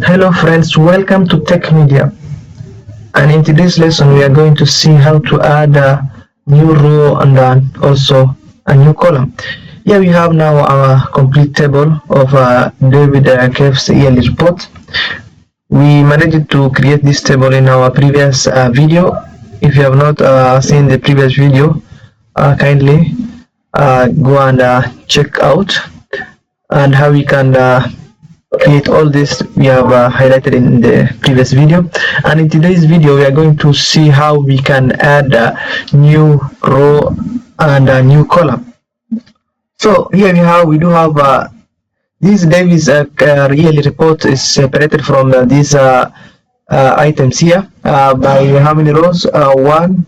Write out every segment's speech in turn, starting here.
Hello friends, welcome to Tech Media, and in today's lesson we are going to see how to add a new row and also a new column. Here we have now our complete table of David Cave's yearly report. We managed to create this table in our previous video. If you have not seen the previous video, kindly go and check out and how we can create all this we have highlighted in the previous video. And in today's video we are going to see how we can add a new row and a new column. So here we do have this Davis yearly report is separated from these items here by how many rows? 1,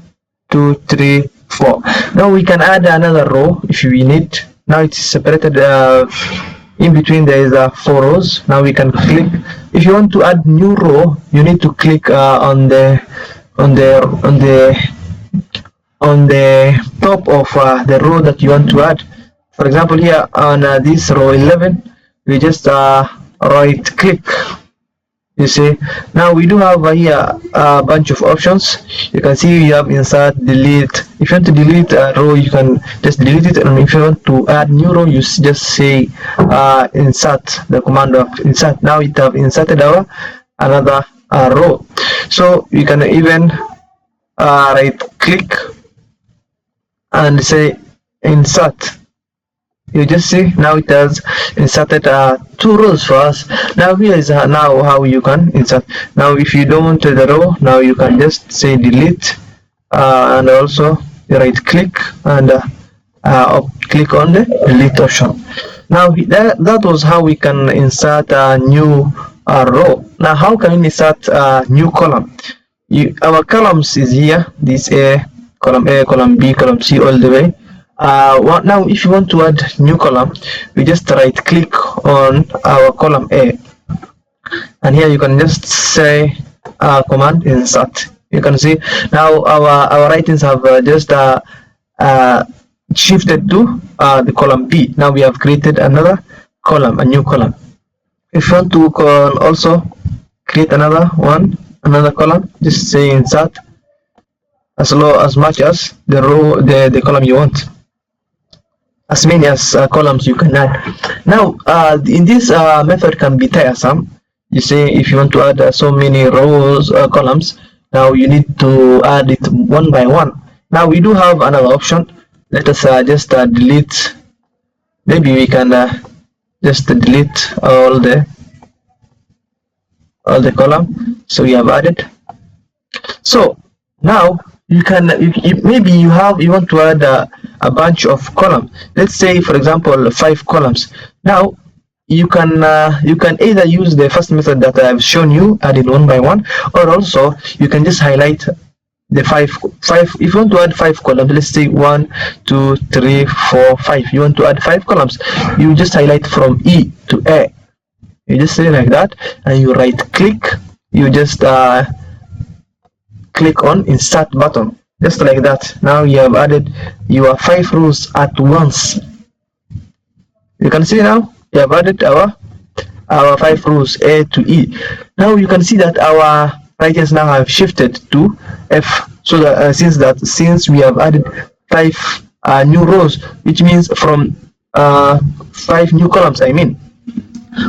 2, 3, 4. Now we can add another row if we need. Now it's separated in between there is 4 rows. Now we can click. If you want to add new row, you need to click on the top of the row that you want to add. For example, here on this row 11, we just right click. You see, now we do have here a bunch of options. You can see you have insert, delete. If you want to delete a row, you can just delete it, and if you want to add new row, you just say insert, the command of insert. Now it have inserted our another row. So you can even right click and say insert. You just see now it has inserted 2 rows for us. Now here is now how you can insert. Now if you don't want the row, now you can just say delete and also right click and click on the delete option. Now that was how we can insert a new row. Now how can we insert a new column? Our columns is here, this A, column B, column C, all the way. Now if you want to add new column, we just right click on our column A, and here you can just say command insert. You can see now our items have just shifted to the column B. Now we have created another column, a new column. If you want to also create another column, just say insert as much as the row, the column you want, as many as columns you can add. Now in this method can be tiresome. You see, if you want to add so many rows columns, now you need to add it one by one. Now we do have another option. Let us just delete. Maybe we can just delete all the column. So we have added. So now you can maybe you want to add a bunch of columns. Let's say for example 5 columns. Now you can either use the first method that I have shown you, adding one by one, or also you can just highlight the 5. If you want to add 5 columns, let's say 1, 2, 3, 4, 5. You want to add 5 columns, you just highlight from E to A. You just say like that, and you right click. You just click on insert button, just like that. Now you have added your 5 rows at once. You can see now we have added our 5 rows A to E. Now you can see that our items now have shifted to F. So that since we have added 5 new rows, which means from 5 new columns,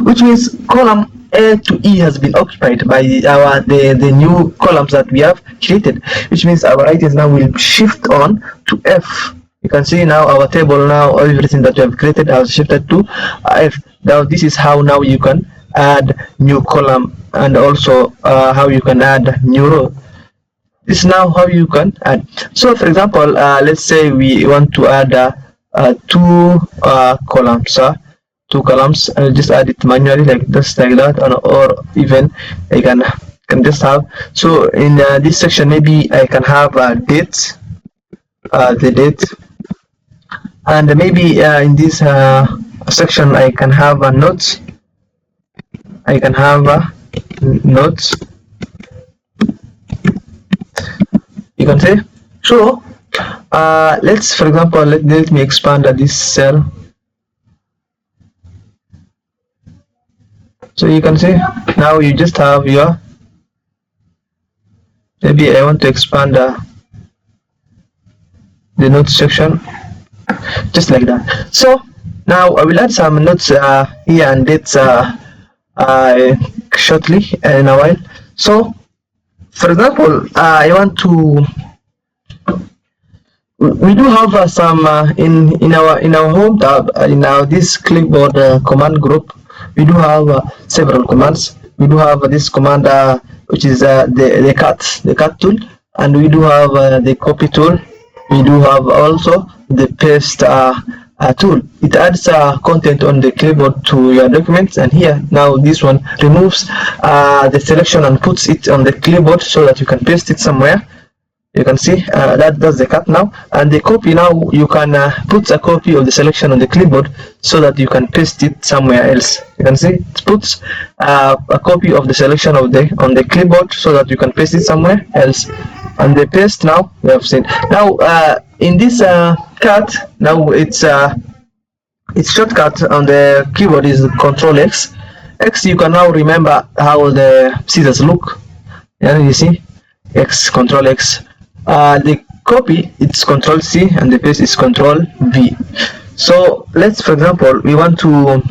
which means column A to E has been occupied by the new columns that we have created, which means our items now will shift on to F. You can see now our table, now everything that we have created has shifted to F. Now this is how now you can add new column, and also how you can add new row. This is now how you can add. So for example, let's say we want to add 2 columns. 2 columns. I'll just add it manually, like just like that, or even I can just have. So in this section, maybe I can have dates, the date, and maybe in this section I can have notes. I can have notes. You can say. So let's, for example, let me expand this cell. So you can see now you just have your, maybe I want to expand the notes section, just like that. So now I will add some notes here and dates shortly in a while. So for example, I want to, we do have some in our home tab, in our this clipboard command group. We do have several commands. We do have this command which is the cut tool, and we do have the copy tool. We do have also the paste tool. It adds content on the clipboard to your documents, and here now this one removes the selection and puts it on the clipboard so that you can paste it somewhere. You can see that's the cut now, and the copy, now you can put a copy of the selection on the clipboard so that you can paste it somewhere else. You can see it puts a copy of the selection of the on the clipboard so that you can paste it somewhere else. And the paste, now we have seen. Now in this cut, now its shortcut on the keyboard is Control X. X, you can now remember how the scissors look. Yeah, you see, X, Control X. The copy, it's Control C, and the paste is Control V. So let's, for example, we want to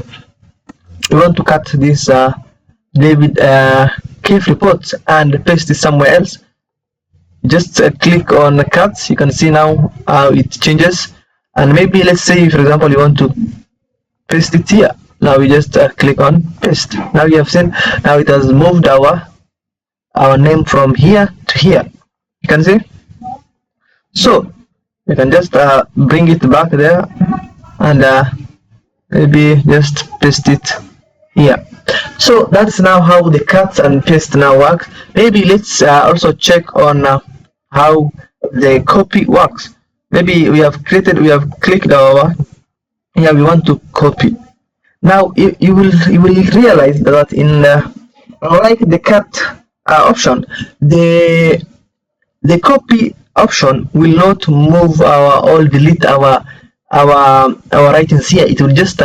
cut this David cave report and paste it somewhere else. Just click on cut. You can see now how it changes. And maybe let's say, for example, you want to paste it here. Now we just click on paste. Now you have seen, now it has moved our name from here to here. You can see. So you can just bring it back there, and maybe just paste it here. So that's now how the cut and paste now work. Maybe let's also check on how the copy works. Maybe we have clicked our, here we want to copy. Now you will realize that in like the cut option, the copy option will not move or delete our writings here. It will just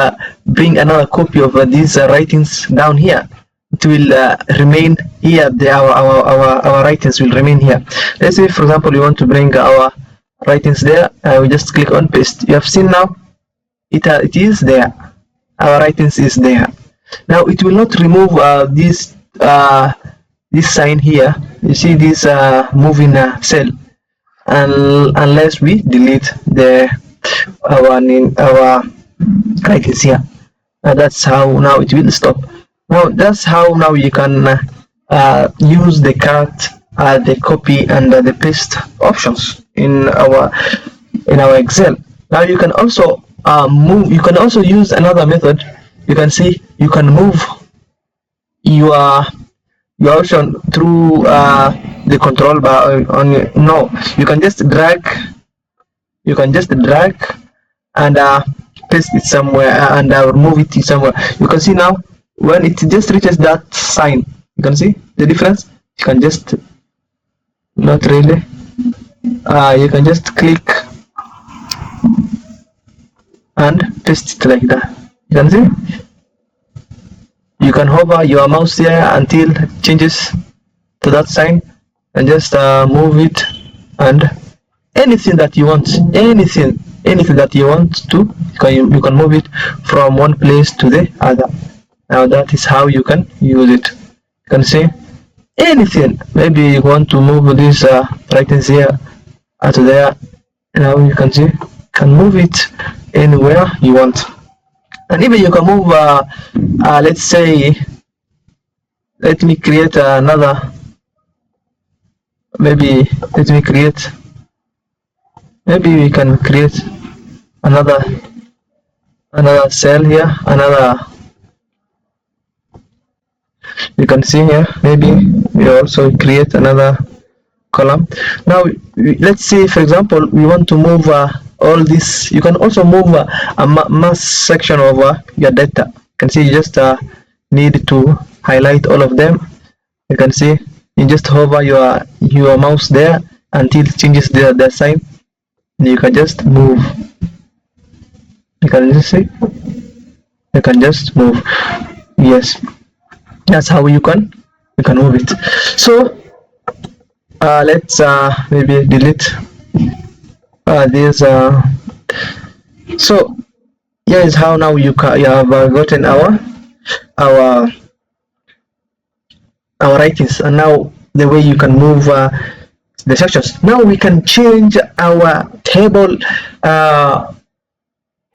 bring another copy of these writings down here. It will remain here. Our writings will remain here. Let's say, for example, we want to bring our writings there. We just click on paste. You have seen now it is there. Our writings is there. Now it will not remove this sign here. You see this moving cell, unless we delete our writings here. That's how now it will stop. Now that's how now you can use the cut, the copy, and the paste options in our Excel. Now you can also move. You can also use another method. You can see you can move your option through the control bar on no, you can just drag and paste it somewhere and move it somewhere. You can see now when it just reaches that sign, you can see the difference. You can just, not really, you can just click and paste it like that. You can see, you can hover your mouse here until it changes to that sign, and just move it, and anything that you want, anything that you want to, you can move it from one place to the other. Now that is how you can use it. You can see anything. Maybe you want to move this writings here to there. Now you can see, can move it anywhere you want. And even you can move let's say, let me create another, maybe we can create another cell here, you can see here, maybe we also create another column. Now let's say, for example, we want to move all this. You can also move a mass section of your data. You can see you just need to highlight all of them. You can see you just hover your mouse there until it changes the sign. You can just move. You can just see, you can just move. Yes. That's how you can move it. So let's maybe delete this. So here is how now you have gotten our writings, and now the way you can move the sections. Now we can change our table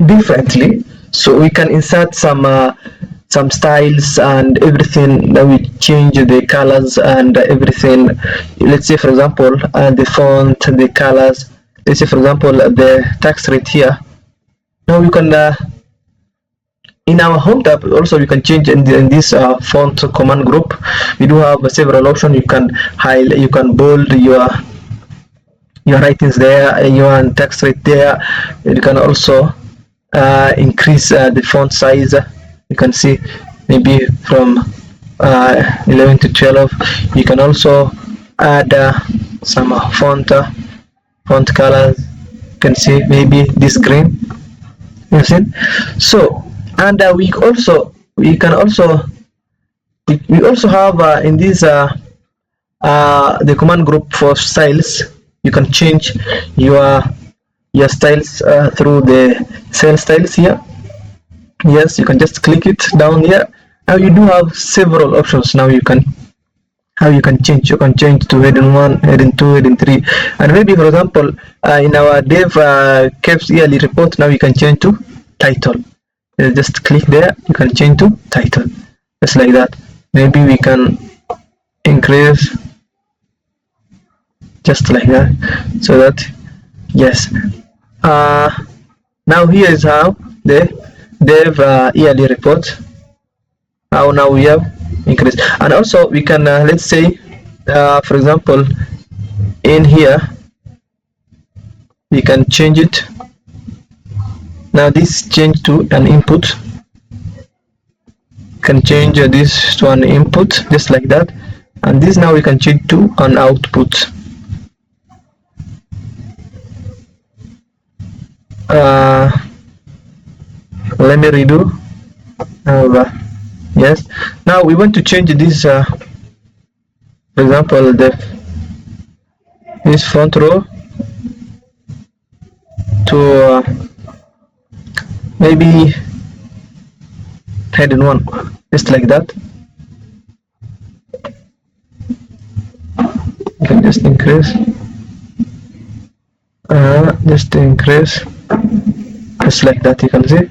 differently, so we can insert some styles and everything. Now we change the colors and everything. Let's say for example the font, the colors. Let's say for example the text right here. Now you can in our home tab also you can change in this font command group. We do have several options. You can highlight, you can bold your writings there, your text right there. You can also increase the font size. You can see maybe from 11 to 12. You can also add some font colors. You can see maybe this green, you see. So and we can also have in this the command group for styles. You can change your styles through the cell styles here. Yes, you can just click it down here. Now you do have several options. Now you can change. You can change to heading 1, heading 2, heading 3, and maybe for example in our dev caps yearly report, now you can change to title. Just click there, you can change to title, just like that. Maybe we can increase just like that, so that yes. Now here is how the dev yearly report, how now we have increased. And also we can let's say for example in here we can change it. Now this change to an input. Can change this to an input, just like that. And this now we can change to an output. Let me redo. Yes, now we want to change this for example this font row to maybe heading 1, just like that. You can just increase, just like that, you can see.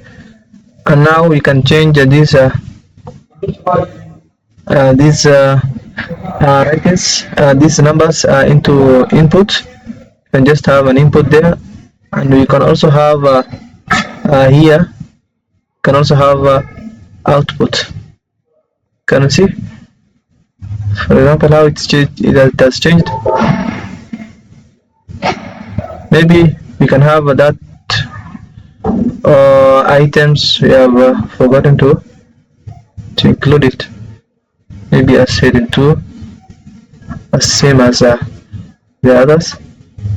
And now we can change this these numbers into input. You can just have an input there, and we can also have here you can also have output. Can you see, for example, how it's changed? It has changed. Maybe we can have that items we have forgotten to include it, maybe as heading 2, as same as the others.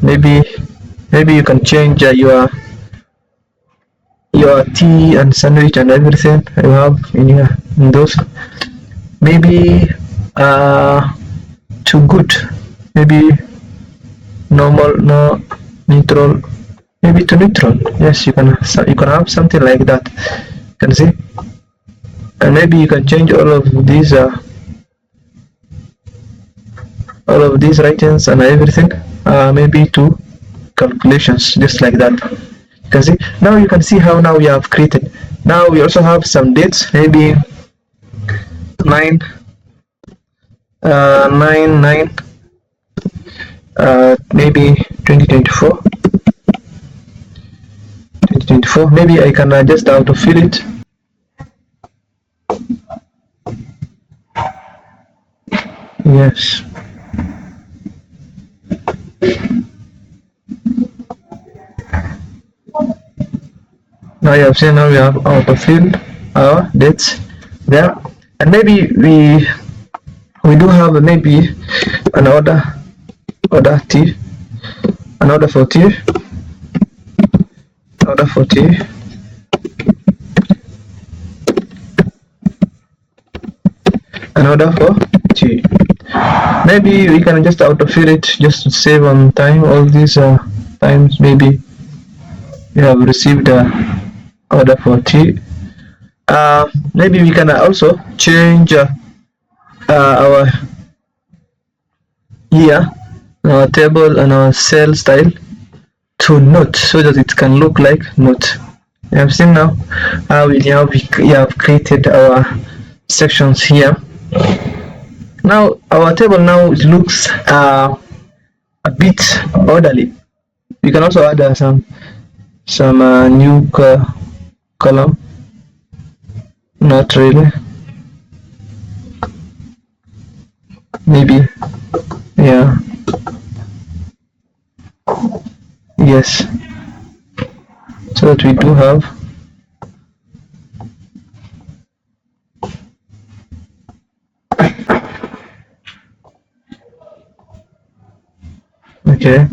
Maybe you can change your tea and sandwich and everything you have in here, in those. Maybe to good, maybe normal, no, neutral, maybe to neutral. Yes, you can have something like that. You can see. And maybe you can change all of these writings and everything, maybe to calculations, just like that. You can see. Now you can see how now we have created. Now we also have some dates, maybe 9 maybe 2024. Maybe I can just autofill it. Yes. Now you have seen, now we have autofilled our dates there, and maybe we do have maybe an order T, an order for T, an order for T. Maybe we can just autofill it just to save on time. All these times maybe you have received a order for T. Maybe we can also change our here our table and our cell style to note so that it can look like note. You have seen now how we have created our sections here. Now our table now it looks a bit orderly. You can also add some new column. Not really. Maybe. Yeah. Yes. So that we do have. Okay.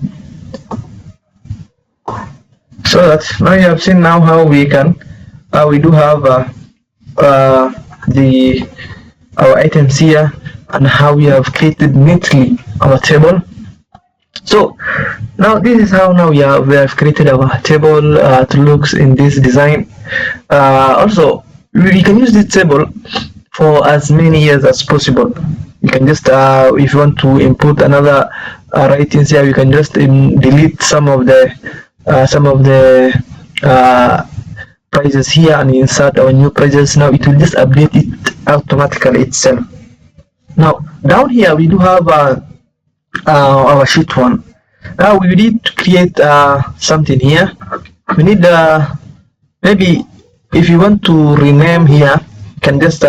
So that now you have seen now how we can we do have our items here and how we have created neatly our table. So now this is how now we have created our table to looks in this design. Also we can use this table for as many years as possible. You can just if you want to input another writings here, you can just delete some of the prices here and insert our new prices. Now it will just update it automatically itself. Now down here we do have our sheet 1. Now we need to create something here. We need maybe if you want to rename here, you can just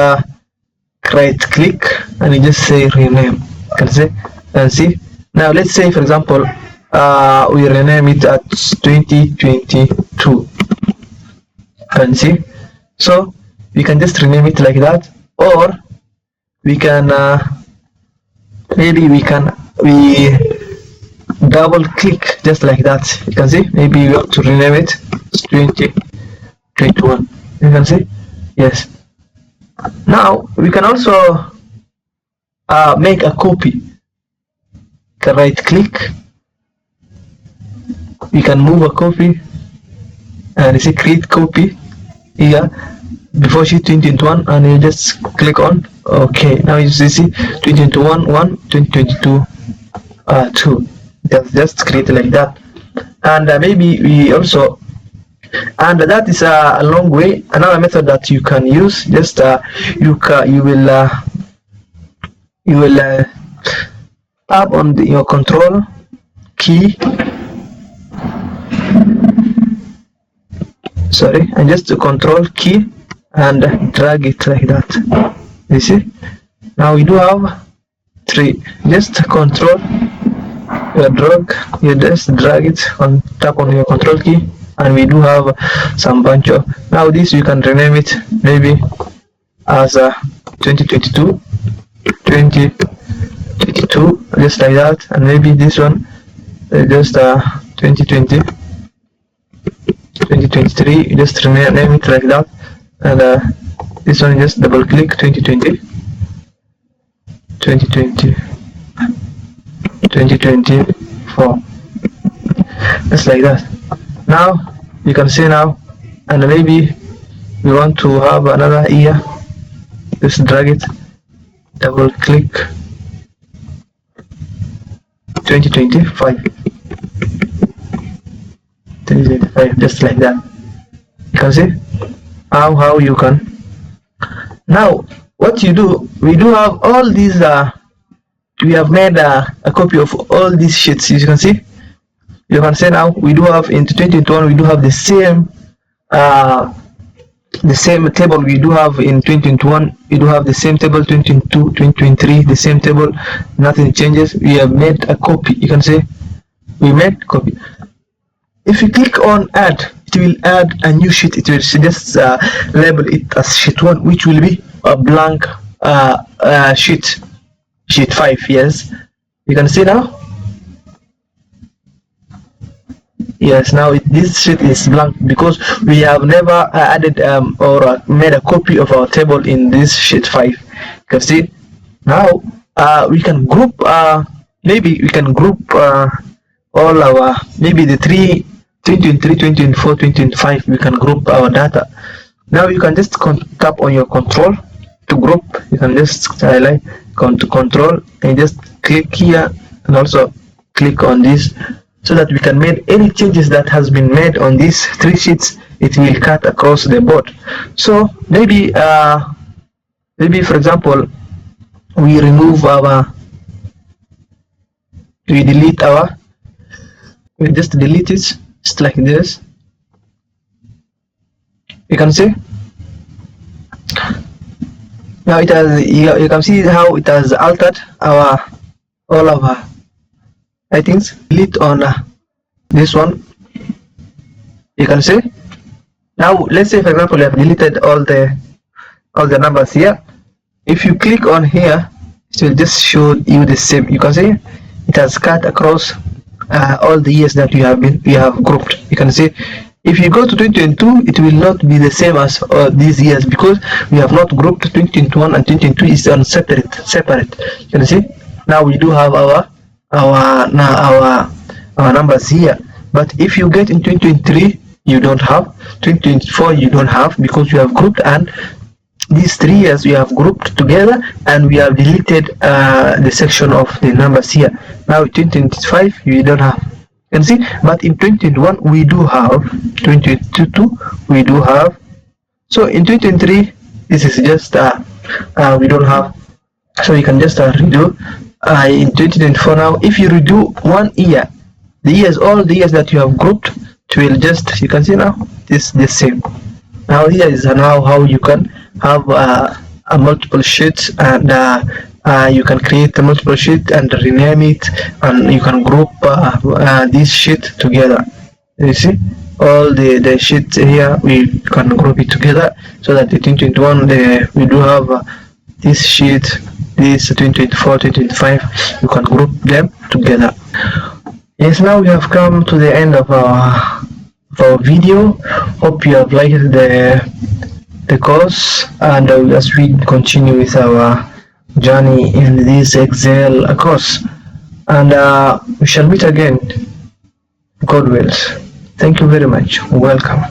right click and you just say rename. You can say and see. Now let's say for example we rename it at 2022. Can see. So we can just rename it like that, or we can maybe we double click just like that. You can see. Maybe we want to rename it 2021. You can see. Yes. Now we can also make a copy. You can right click. We can move a copy and you see create copy here before sheet 2021 and you just click on okay. Now you see 2021 1 2022 2. Just create like that. And maybe we also, and that is a long way. Another method that you can use, just you will tap on your control key, and just the control key and drag it like that. You see. Now we do have 3. Just control you just drag it on, tap on your control key, and we do have some bunch of. Now this you can rename it maybe as 2022 just like that, and maybe this one just 2020 2023, just rename it like that, and this one just double click 2020 2024, just like that. Now you can see now, and maybe we want to have another year, just drag it, double click 2025, just like that. You can see how you can. Now what you do, we do have all these we have made a copy of all these sheets. You can see, you can say now we do have in 2021 we do have the same table we do have in 2021. We do have the same table 2022 2023, the same table, nothing changes. We have made a copy. You can say we made copy. If you click on add, it will add a new sheet. It will just label it as sheet 1, which will be a blank sheet 5. Yes, you can see now. Yes, now this sheet is blank because we have never added or made a copy of our table in this sheet 5. You can see Now we can group, maybe we can group all our, maybe the 2023, 2024, 2025, we can group our data. Now you can just tap on your control to group. You can just highlight control and just click here, and also click on this, so that we can make any changes that has been made on these three sheets. It will cut across the board. So maybe for example, we remove our, we delete our, we just delete it just like this. You can see now it has, you can see how it has altered our all of our items. Delete on this one. You can see now, let's say for example you have deleted all the numbers here. If you click on here, it will just show you the same. You can see it has cut across all the years that you have grouped. You can see if you go to 2022, it will not be the same as these years, because we have not grouped 2021 and 2022 is on separate. You can see now we do have our numbers here. But if you get in 2023, you don't have. 2024 you don't have, because you have grouped, and these 3 years we have grouped together, and we have deleted the section of the numbers here. Now 2025 you don't have, you can see. But in 2021 we do have, 2022 we do have. So in 2023 this is just we don't have, so you can just redo. In 2024 now, if you redo 1 year, the years, all the years that you have grouped, it will just, you can see now this the same. Now here is now how you can have a multiple sheets, and you can create a multiple sheet and rename it, and you can group this sheet together. You see all the sheets here, we can group it together, so that the 2021 we do have this sheet, this 2024, 2025, you can group them together. Yes, now we have come to the end of our video. Hope you have liked the course, and as we continue with our journey in this Excel course, and we shall meet again, God wills. Thank you very much. Welcome.